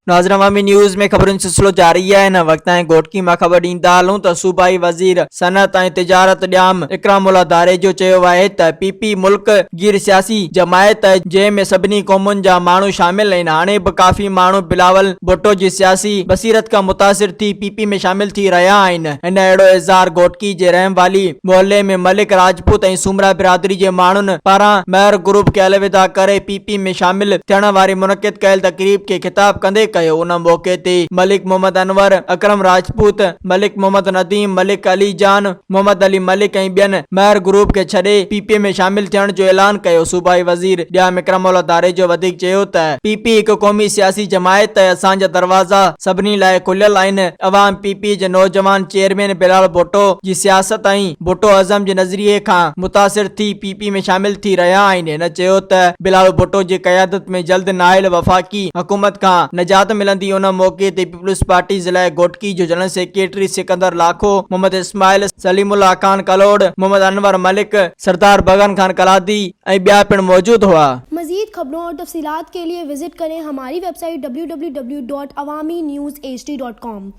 नाज़रीन अवामी न्यूज़ में ख़बरुनि जो सिलसिलो जारी है। इन वक्त गोटकी मां ख़बर ॾींदा हलूं त सूबाई वज़ीर सनअत ऐं तिजारत ॾियाम इकरामुल्लाह दारे जो चयो आहे त पीपी मुल्क गिर सियासी जमायत जंहिं में सभिनी क़ौमुनि जा माण्हू शामिल आहिनि। हाणे बि काफ़ी माण्हू बिलावल भुट्टो जी सियासी बसीरत खां मुतासिर थी पीपी में शामिल थी रहिया आहिनि। हिन अहिड़ो इज़हार गोटकी जे रहम वाली मोहल्ले में मलिक राजपूत ऐं सुमरा बिरादरी जे माण्हुनि पारां महर ग्रुप खे अलविदा करे पीपी में शामिल थियण वारी मुनक़िद कयल तक़रीब खे ख़िताब कंदे कयो। उन मौके ते मलिक मोहम्मद अनवर, अकरम राजपूत, मलिक मोहम्मद नदीम, मलिक अली जान, मोहम्मद अली मलिक ऐं ॿियनि महर ग्रुप खे छॾे पीपी में शामिल थियण जो ऐलान कयो। सूबाई वज़ीर ॾियाम इकरामुल्लाह दारे जो वधीक चयो त पीपी हिकु क़ौमी सियासी जमायत आहे। असांजा दरवाज़ा सभिनी लाइ खुलियल आहिनि। अवाम पीपी जे नौजवान चेयरमैन बिलावल भुट्टो जी सियासत ऐं भुट्टो अज़म जे नज़रिए खां मुतासिर थी पीपी में शामिल थी रहिया आहिनि। हिन चयो त बिलावल भुट्टो जी क़यादत में जल्द नाहिल वफ़ाक़ी हुकूमत खां निजात मिलंदी। उन मौके ते पीपल्स पार्टी ज़िला गोटकी जो जनरल सेक्रेटरी सिकंदर लाखो, मोहम्मद इस्माइल, सलीमुल्लाह खान कलोड, मोहम्मद अनवर मलिक, सरदार बगन खान कलादी ऐं ॿिया पिण मौजूद हुआ। मज़ीद खबरों और तफसीलात के लिए विजिट करें हमारी वेबसाइट www.awamiNewsHD.com।